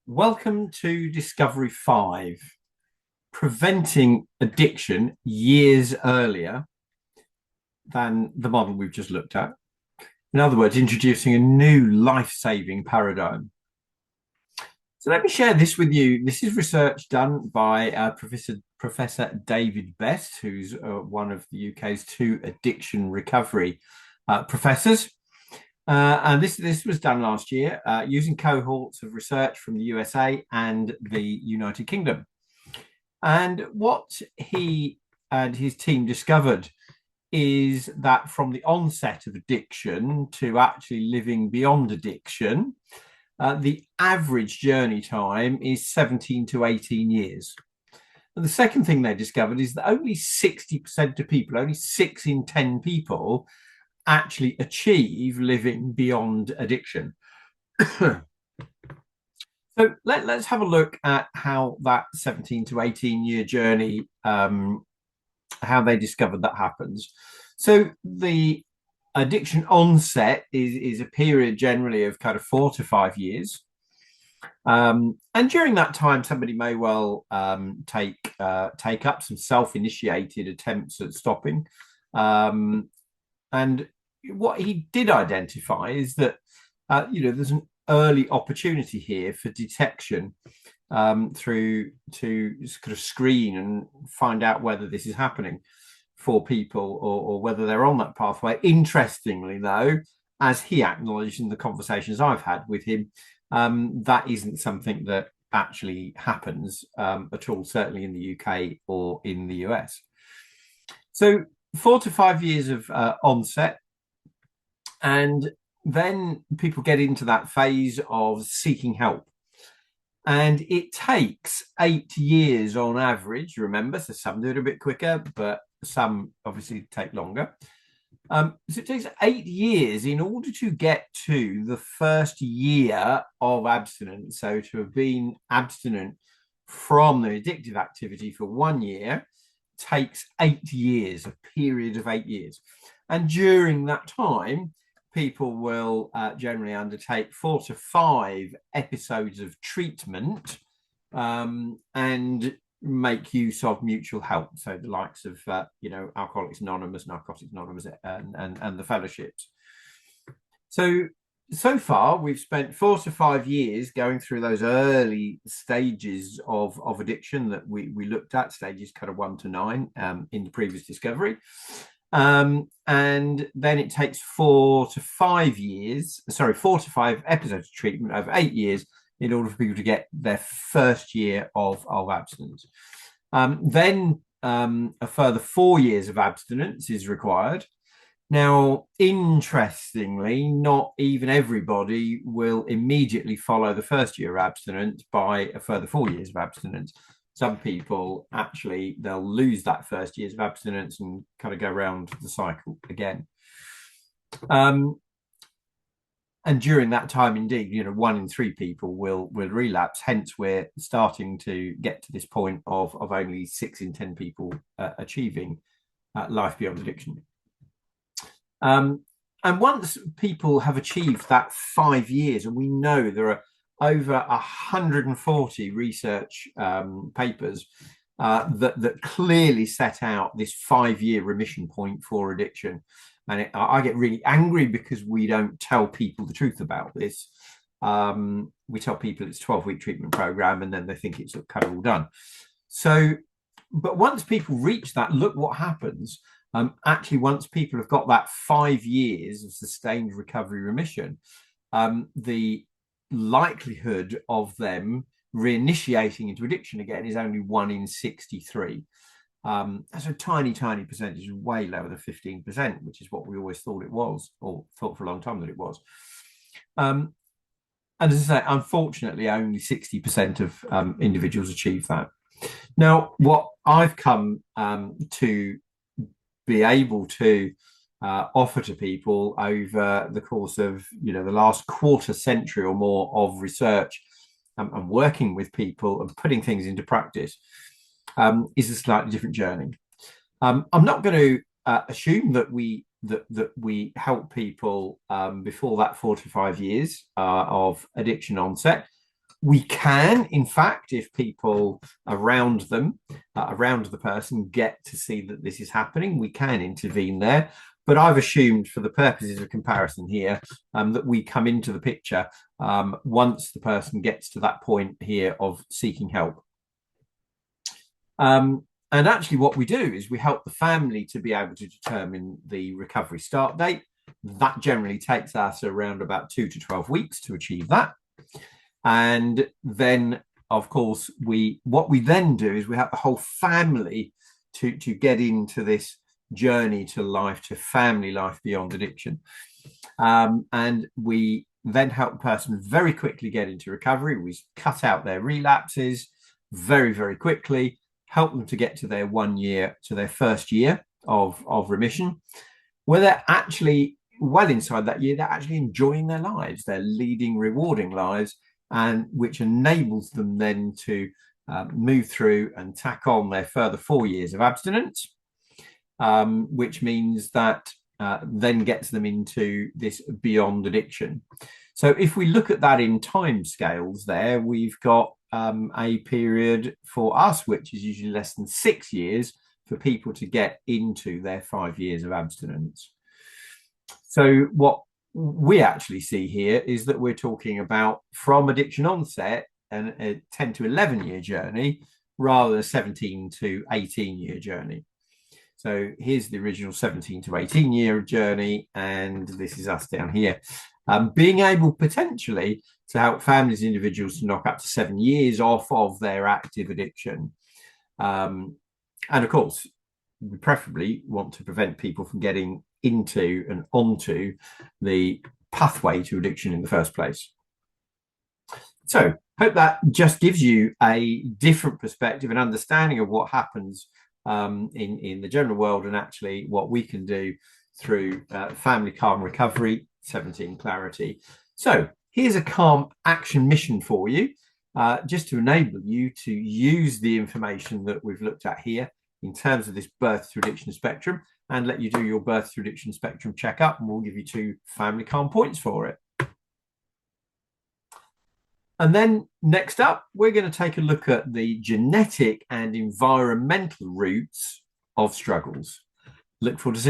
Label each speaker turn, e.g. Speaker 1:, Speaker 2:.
Speaker 1: Welcome to Discovery 5, preventing addiction years earlier than the model we've just looked at. In other words, introducing a new life-saving paradigm. So let me share this with you. This is research done by Professor David Best, who's one of the UK's two addiction recovery professors. And this was done last year using cohorts of research from the USA and the United Kingdom. And what he and his team discovered is that from the onset of addiction to actually living beyond addiction, the average journey time is 17 to 18 years. And the second thing they discovered is that only 60% of people, only 6 in 10 people, actually achieve living beyond addiction. So let's have a look at how that 17 to 18 year journey, how they discovered that happens. So the addiction onset is a period generally of kind of 4 to 5 years. And during that time, somebody may well take up some self-initiated attempts at stopping. And what he did identify is that there's an early opportunity here for detection through to kind of screen and find out whether this is happening for people or whether they're on that pathway. Interestingly, though, as he acknowledged in the conversations I've had with him, that isn't something that actually happens at all, certainly in the UK or in the US. So 4 to 5 years of onset, and then people get into that phase of seeking help. And it takes 8 years on average, remember, so some do it a bit quicker, but some obviously take longer. So it takes 8 years in order to get to the first year of abstinence. So to have been abstinent from the addictive activity for 1 year takes 8 years, a period of 8 years. And during that time, people will generally undertake 4 to 5 episodes of treatment and make use of mutual help. So the likes of, Alcoholics Anonymous, Narcotics Anonymous, and the fellowships. So far, we've spent 4 to 5 years going through those early stages of addiction that we looked at, stages kind of 1 to 9 in the previous discovery. And then it takes 4 to 5 episodes of treatment over 8 years in order for people to get their first year of abstinence. Then a further 4 years of abstinence is required. Now, interestingly, not even everybody will immediately follow the first year of abstinence by a further 4 years of abstinence. Some people actually, they'll lose that first years of abstinence and kind of go around the cycle again. And during that time, indeed, 1 in 3 people will relapse. Hence, we're starting to get to this point of only 6 in 10 people achieving life beyond addiction. And once people have achieved that 5 years, and we know there are over 140 research papers that clearly set out this 5-year remission point for addiction. And I get really angry because we don't tell people the truth about this. We tell people it's a 12-week treatment program, and then they think it's kind of all done. So, but once people reach that, look what happens. Actually, once people have got that 5 years of sustained recovery remission, the likelihood of them reinitiating into addiction again is only 1 in 63. That's a tiny percentage, way lower than 15%, which is what we always thought it was, or thought for a long time that it was. And as I say, unfortunately, only 60% of individuals achieve that. Now, what I've come to be able to offer to people over the course of the last quarter century or more of research and working with people and putting things into practice is a slightly different journey. I'm not going to assume that we help people before that 4 to 5 years of addiction onset. We can, in fact, if people around them, around the person, get to see that this is happening, we can intervene there. But I've assumed, for the purposes of comparison here, that we come into the picture once the person gets to that point here of seeking help. And actually, what we do is we help the family to be able to determine the recovery start date. That generally takes us around about 2 to 12 weeks to achieve that. And then, of course, what we then do is we have the whole family to get into this journey to life, to family life beyond addiction. And we then help the person very quickly get into recovery. We cut out their relapses very, very quickly, help them to get to their 1 year, to their first year of remission, where they're actually well inside that year, they're actually enjoying their lives. They're leading rewarding lives, and which enables them then to move through and tack on their further 4 years of abstinence, which means that then gets them into this beyond addiction. So if we look at that in time scales there, we've got a period for us, which is usually less than 6 years for people to get into their 5 years of abstinence. So what we actually see here is that we're talking about, from addiction onset, and a 10 to 11 year journey rather than a 17 to 18 year journey. So here's the original 17 to 18 year journey, and this is us down here. Being able potentially to help families and individuals to knock up to 7 years off of their active addiction. And of course, we preferably want to prevent people from getting into and onto the pathway to addiction in the first place. So hope that just gives you a different perspective and understanding of what happens in the general world, and actually what we can do through family calm recovery, 17 clarity. So here's a calm action mission for you, just to enable you to use the information that we've looked at here in terms of this birth through addiction spectrum, and let you do your birth through addiction spectrum checkup, and we'll give you 2 family calm points for it. And then next up, we're going to take a look at the genetic and environmental roots of struggles. Look forward to seeing